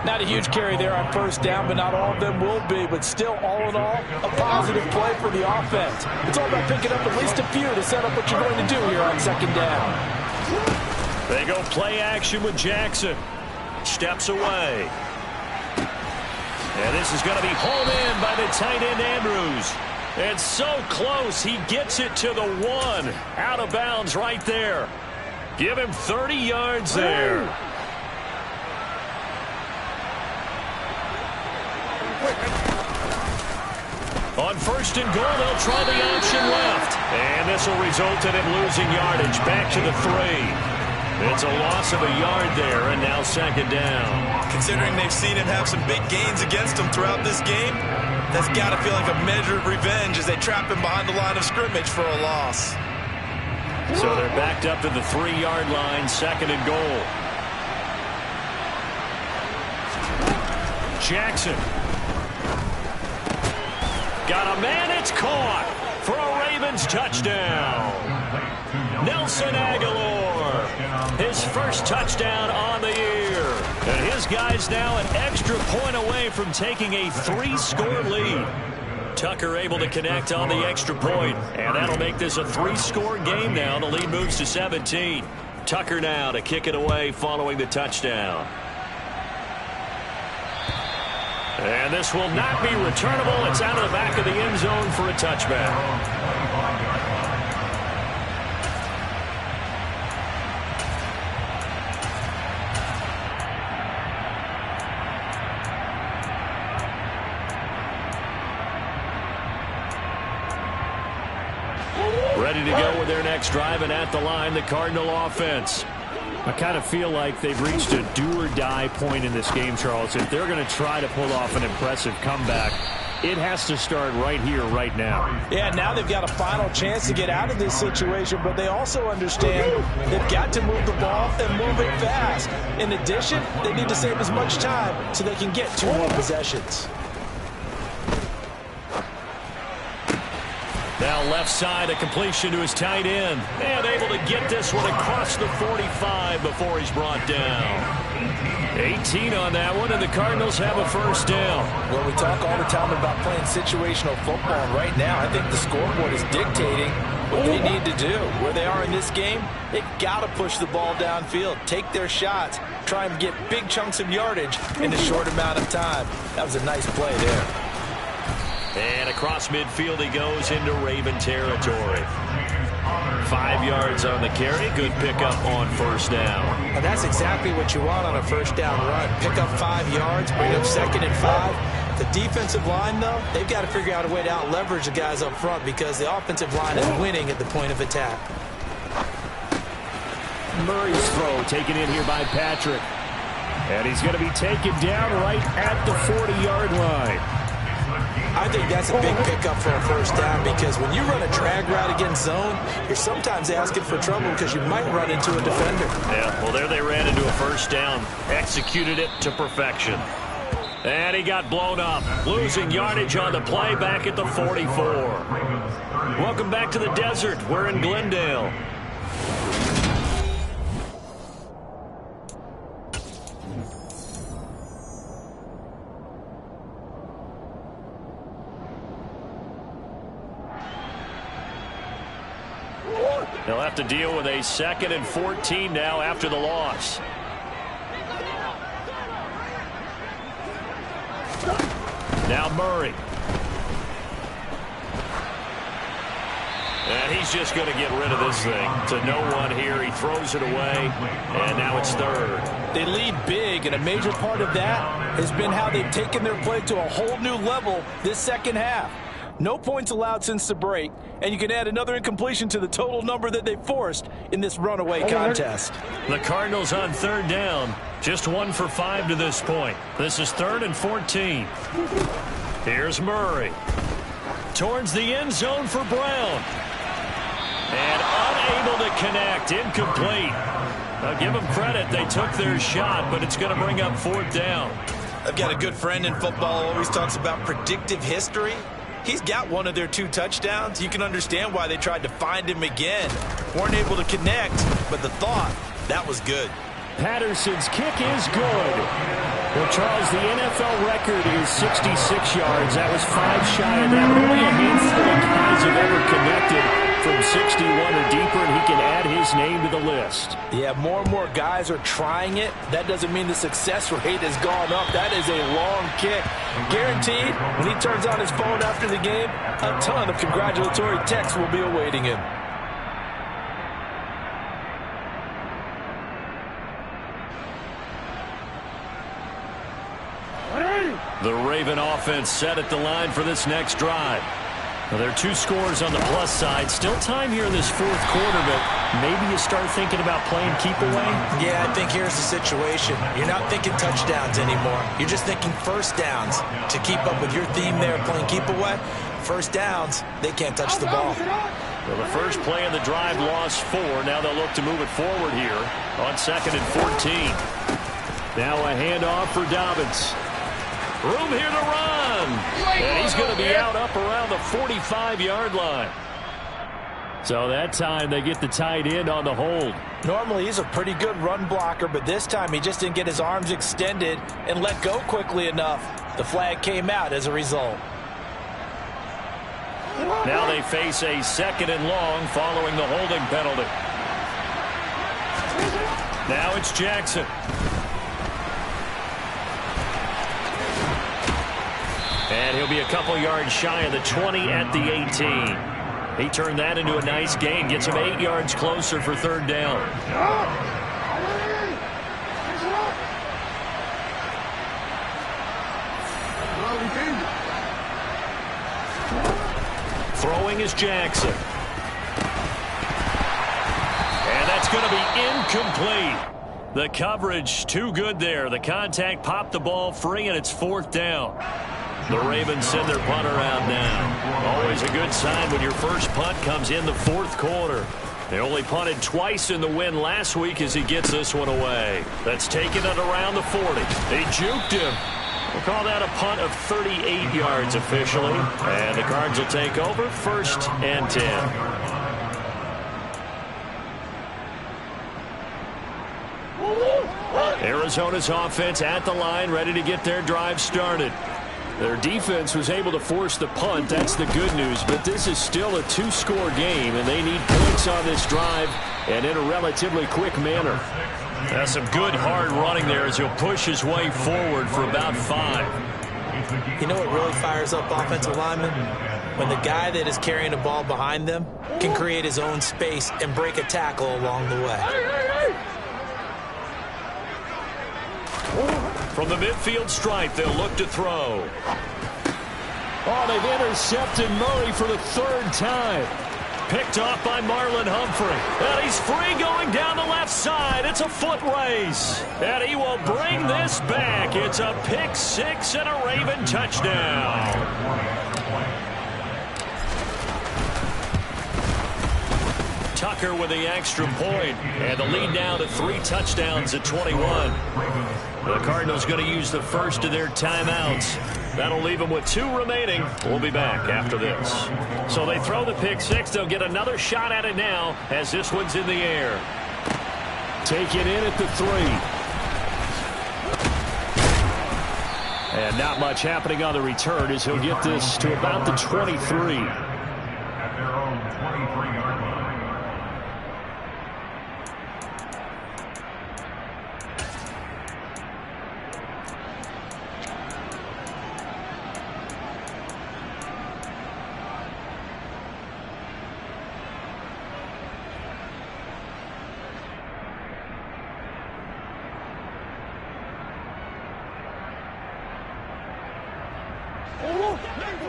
Not a huge carry there on first down, but not all of them will be. But still, all in all, a positive play for the offense. It's all about picking up at least a few to set up what you're going to do here on 2nd down. They go play action with Jackson. Steps away. And this is going to be hauled in by the tight end Andrews. And so close, he gets it to the 1. Out of bounds right there. Give him 30 yards there. On 1st and goal, they'll try the option left. And this will result in him losing yardage back to the 3. It's a loss of a yard there, and now 2nd down. Considering they've seen him have some big gains against him throughout this game, that's got to feel like a measure of revenge as they trap him behind the line of scrimmage for a loss. So they're backed up to the 3-yard line, 2nd and goal. Jackson. Got a man, it's caught for a Ravens touchdown. Nelson Aguilar, his first touchdown on the year. And his guys now an extra point away from taking a 3-score lead. Tucker able to connect on the extra point, and that'll make this a 3-score game now. The lead moves to 17. Tucker now to kick it away following the touchdown. And this will not be returnable. It's out of the back of the end zone for a touchback. Ready to go with their next drive, and at the line, the Cardinal offense. I kind of feel like they've reached a do-or-die point in this game, Charles. If they're going to try to pull off an impressive comeback, it has to start right here, right now. Yeah, now they've got a final chance to get out of this situation, but they also understand they've got to move the ball and move it fast. In addition, they need to save as much time so they can get 2 more possessions. Now left side, a completion to his tight end. And able to get this one across the 45 before he's brought down. 18 on that one, and the Cardinals have a first down. Well, we talk all the time about playing situational football, and right now I think the scoreboard is dictating what they need to do. Where they are in this game, they've got to push the ball downfield, take their shots, try and get big chunks of yardage in a short amount of time. That was a nice play there. And across midfield he goes into Raven territory. 5 yards on the carry. Good pickup on first down. And that's exactly what you want on a first down run. Pick up 5 yards, bring up 2nd and 5. The defensive line, though, they've got to figure out a way to out-leverage the guys up front because the offensive line is winning at the point of attack. Murray's throw taken in here by Patrick. And he's going to be taken down right at the 40-yard line. I think that's a big pickup for a first down because when you run a drag route against zone, you're sometimes asking for trouble because you might run into a defender. Yeah, well, there they ran into a first down. Executed it to perfection. And he got blown up. Losing yardage on the play back at the 44. Welcome back to the desert. We're in Glendale. They'll have to deal with a 2nd and 14 now after the loss. Now Murray. And he's just going to get rid of this thing to no one here. He throws it away, and now it's third. They lead big, and a major part of that has been how they've taken their play to a whole new level this second half. No points allowed since the break, and you can add another incompletion to the total number that they forced in this runaway contest. The Cardinals on third down, just 1 for 5 to this point. This is 3rd and 14. Here's Murray. Towards the end zone for Brown. And unable to connect, incomplete. I'll give them credit, they took their shot, but it's going to bring up 4th down. I've got a good friend in football, always talks about predictive history. He's got one of their 2 touchdowns. You can understand why they tried to find him again. Weren't able to connect, but the thought, that was good. Patterson's kick is good. Well, Charles, the NFL record is 66 yards. That was 5 shy of that. Only a handful of guys have ever connected from 61 or deeper, and he can add his name to the list. Yeah, more and more guys are trying it. That doesn't mean the success rate has gone up. That is a long kick. Guaranteed, when he turns on his phone after the game, a ton of congratulatory texts will be awaiting him. The Raven offense set at the line for this next drive. Well, there are 2 scores on the plus side. Still time here in this 4th quarter, but maybe you start thinking about playing keep away? Yeah, I think here's the situation. You're not thinking touchdowns anymore. You're just thinking first downs. To keep up with your theme there, playing keep away, first downs, they can't touch the ball. Well, the first play of the drive lost 4. Now they'll look to move it forward here on 2nd and 14. Now a handoff for Dobbins. Room here to run. And he's going to be out up around the 45-yard line. So that time they get the tight end on the hold. Normally he's a pretty good run blocker, but this time he just didn't get his arms extended and let go quickly enough. The flag came out as a result. Now they face a 2nd and long following the holding penalty. Now it's Jackson. And he'll be a couple yards shy of the 20 at the 18. He turned that into a nice gain. Gets him 8 yards closer for 3rd down. Throwing is Jackson. And that's going to be incomplete. The coverage too good there. The contact popped the ball free, and it's 4th down. The Ravens send their punt around now. Always a good sign when your first punt comes in the 4th quarter. They only punted twice in the win last week as he gets this one away. That's taken it around the 40. They juked him. We'll call that a punt of 38 yards officially. And the Cards will take over 1st and 10. Arizona's offense at the line, ready to get their drive started. Their defense was able to force the punt. That's the good news. But this is still a 2-score game, and they need points on this drive and in a relatively quick manner. That's some good hard running there as he'll push his way forward for about 5. You know what really fires up offensive linemen? When the guy that is carrying the ball behind them can create his own space and break a tackle along the way. From the midfield stripe, they'll look to throw. Oh, they've intercepted Murray for the 3rd time. Picked off by Marlon Humphrey. And he's free going down the left side. It's a foot race. And he will bring this back. It's a pick 6 and a Raven touchdown. Tucker with the extra point, and the lead now to 3 touchdowns at 21. The Cardinals going to use the first of their timeouts. That'll leave them with 2 remaining. We'll be back after this. So they throw the pick 6. They'll get another shot at it now as this one's in the air. Take it in at the 3. And not much happening on the return as he'll get this to about the 23. At their own 23-yard line.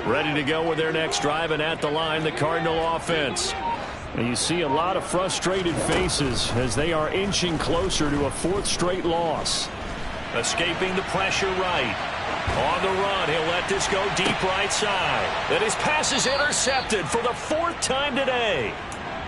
Ready to go with their next drive, and at the line, the Cardinal offense. And you see a lot of frustrated faces as they are inching closer to a fourth straight loss. Escaping the pressure right. On the run, he'll let this go deep right side. And his pass is intercepted for the fourth time today.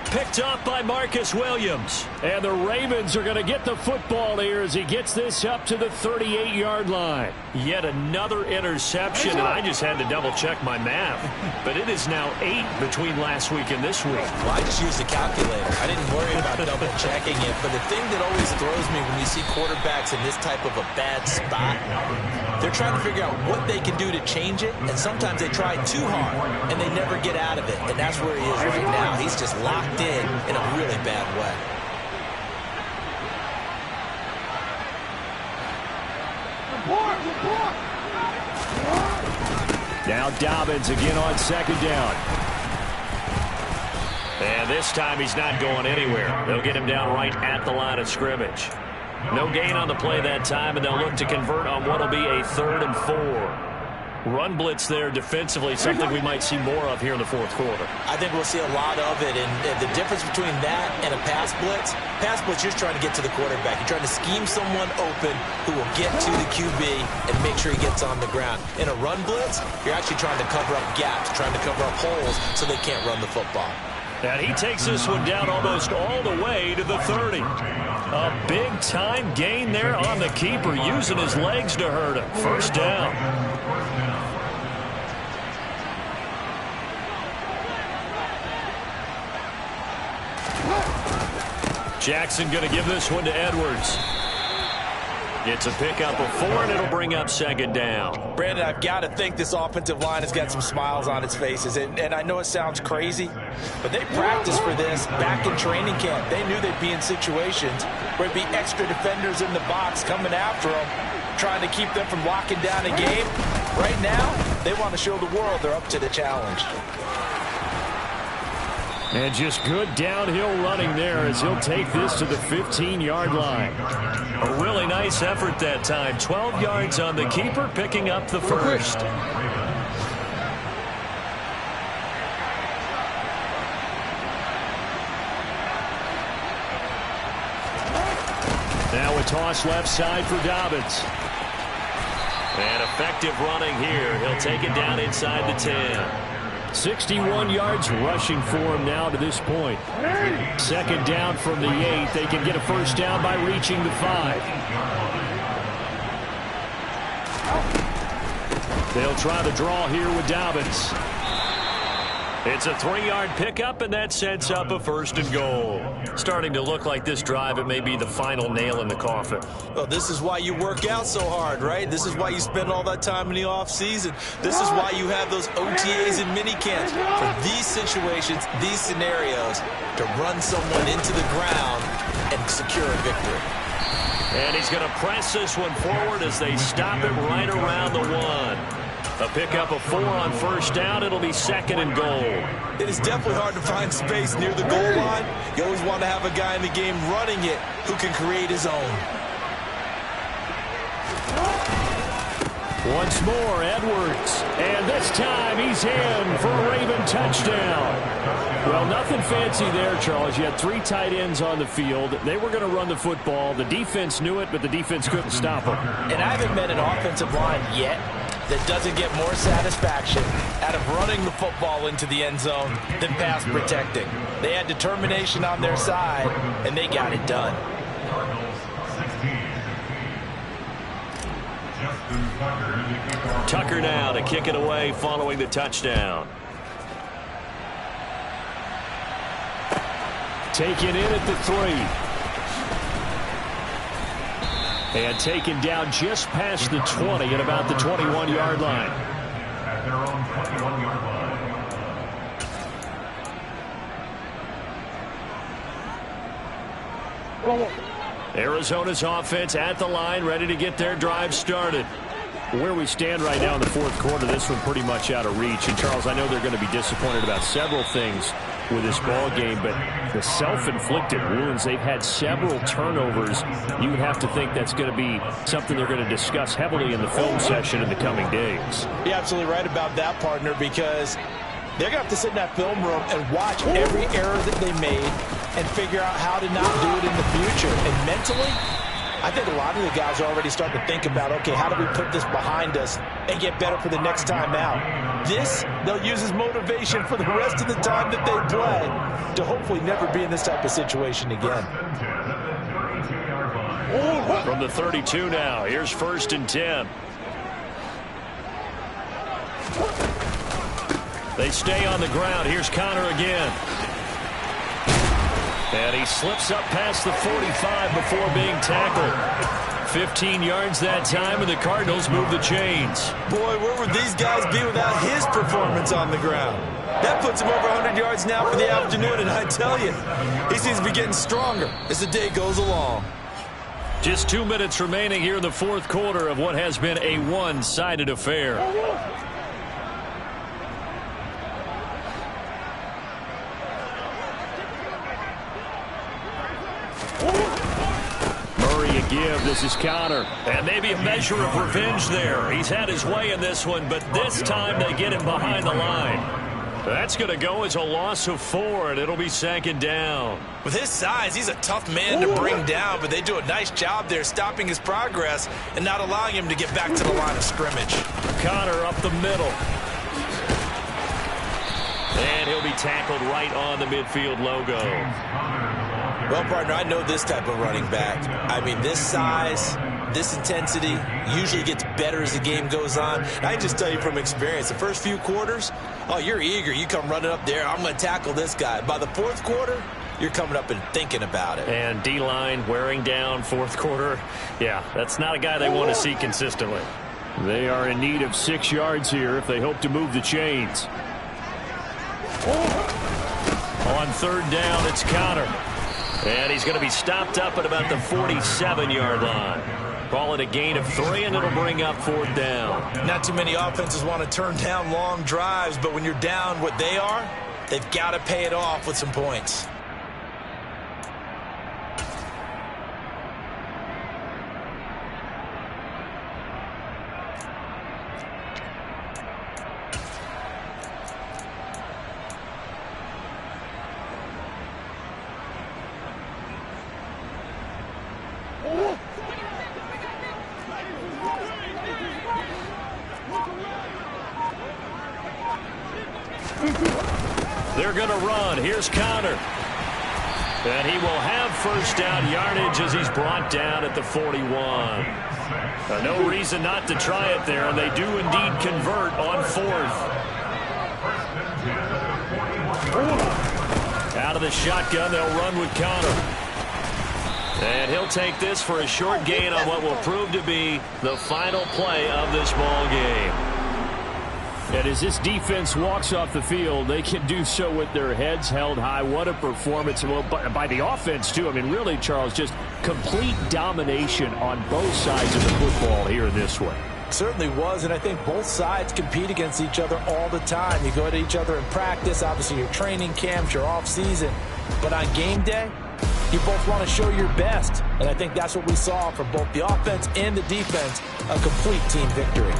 Picked up by Marcus Williams. And the Ravens are going to get the football here as he gets this up to the 38-yard line. Yet another interception, and I just had to double-check my math. But it is now 8 between last week and this week. Well, I just used a calculator. I didn't worry about double-checking it. But the thing that always throws me when you see quarterbacks in this type of a bad spot, they're trying to figure out what they can do to change it, and sometimes they try too hard, and they never get out of it. And that's where he is right now. He's just locked in a really bad way. Now Dobbins again on second down. And this time he's not going anywhere. They'll get him down right at the line of scrimmage. No gain on the play that time, and they'll look to convert on what will be a 3rd and 4. Run blitz there defensively, something we might see more of here in the fourth quarter. I think we'll see a lot of it, and the difference between that and a pass blitz, you're trying to get to the quarterback. You're trying to scheme someone open who will get to the QB and make sure he gets on the ground. In a run blitz, you're actually trying to cover up gaps, trying to cover up holes so they can't run the football. And he takes this one down almost all the way to the 30. A big-time gain there on the keeper, using his legs to hurt him. First down. Jackson going to give this one to Edwards. It's a pickup of 4, and it'll bring up second down. Brandon, I've got to think this offensive line has got some smiles on its faces. And I know it sounds crazy, but they practiced for this back in training camp. They knew they'd be in situations where there'd be extra defenders in the box coming after them, trying to keep them from locking down a game. Right now, they want to show the world they're up to the challenge. And just good downhill running there as he'll take this to the 15-yard line. A really nice effort that time. 12 yards on the keeper, picking up the first. Now a toss left side for Dobbins. And effective running here. He'll take it down inside the 10. 61 yards rushing for him now to this point. Second down from the 8. They can get a first down by reaching the 5. They'll try the draw here with Dobbins. It's a 3-yard pickup, and that sets up a 1st and goal. Starting to look like this drive, it may be the final nail in the coffin. Well, this is why you work out so hard, right? This is why you spend all that time in the offseason. This is why you have those OTAs and mini camps. For these situations, these scenarios, to run someone into the ground and secure a victory. And he's going to press this one forward as they stop it right around the 1. A pickup of 4 on first down. It'll be 2nd and goal. It is definitely hard to find space near the goal line. You always want to have a guy in the game running it who can create his own. Once more, Edwards. And this time he's in for a Raven touchdown. Well, nothing fancy there, Charles. You had 3 tight ends on the field. They were going to run the football. The defense knew it, but the defense couldn't stop them. And I haven't met an offensive line yet that doesn't get more satisfaction out of running the football into the end zone than pass protecting. They had determination on their side, and they got it done. Tucker now to kick it away following the touchdown. Taken in at the 3. And taken down just past the 20 at about the 21-yard line. At their own 21-yard line. Arizona's offense at the line, ready to get their drive started. Where we stand right now in the fourth quarter, this one pretty much out of reach. And, Charles, I know they're going to be disappointed about several things. with this ball game, but the self-inflicted wounds, they've had several turnovers. You would have to think that's going to be something they're going to discuss heavily in the film session in the coming days. You're absolutely right about that, partner, because they're going to have to sit in that film room and watch every error that they made and figure out how to not do it in the future. And mentally, I think a lot of the guys are already starting to think about, okay, how do we put this behind us and get better for the next time out? This, they'll use as motivation for the rest of the time that they play to hopefully never be in this type of situation again. From the 32 now, here's 1st and 10. They stay on the ground. Here's Connor again. And he slips up past the 45 before being tackled. 15 yards that time, and the Cardinals move the chains. Boy, where would these guys be without his performance on the ground? That puts him over 100 yards now for the afternoon, and I tell you, he seems to be getting stronger as the day goes along. Just 2 minutes remaining here in the 4th quarter of what has been a one-sided affair. Give. This is Connor. And maybe a measure of revenge there. He's had his way in this one, but this time they get him behind the line. That's going to go as a loss of 4, and it'll be 2nd down. With his size, he's a tough man to bring down, but they do a nice job there stopping his progress and not allowing him to get back to the line of scrimmage. Connor up the middle. And he'll be tackled right on the midfield logo. Well, partner, I know this type of running back. I mean, this size, this intensity usually gets better as the game goes on. I can just tell you from experience, the first few quarters, oh, you're eager. You come running up there, I'm going to tackle this guy. By the 4th quarter, you're coming up and thinking about it. And D-line wearing down 4th quarter. Yeah, that's not a guy they want to see consistently. They are in need of 6 yards here if they hope to move the chains. On 3rd down, it's Connor. And he's going to be stopped up at about the 47-yard line. Call it a gain of 3, and it'll bring up 4th down. Not too many offenses want to turn down long drives, but when you're down what they are, they've got to pay it off with some points. They're going to run. Here's Connor. And he will have 1st down yardage as he's brought down at the 41. No reason not to try it there, and they do indeed convert on 4th. Out of the shotgun, they'll run with Connor. And he'll take this for a short gain on what will prove to be the final play of this ball game. And as this defense walks off the field, they can do so with their heads held high. What a performance by the offense, too. I mean, really, Charles, just complete domination on both sides of the football here in this one. Certainly was, and I think both sides compete against each other all the time. You go at each other in practice, obviously your training camps, your off-season. But on game day, you both want to show your best. And I think that's what we saw from both the offense and the defense, a complete team victory.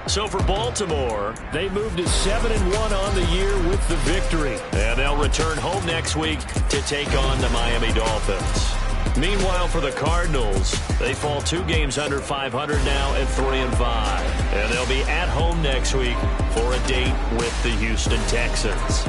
So for Baltimore, they moved to 7-1 on the year with the victory. And they'll return home next week to take on the Miami Dolphins. Meanwhile, for the Cardinals, they fall 2 games under 500 now at 3-5. And they'll be at home next week for a date with the Houston Texans.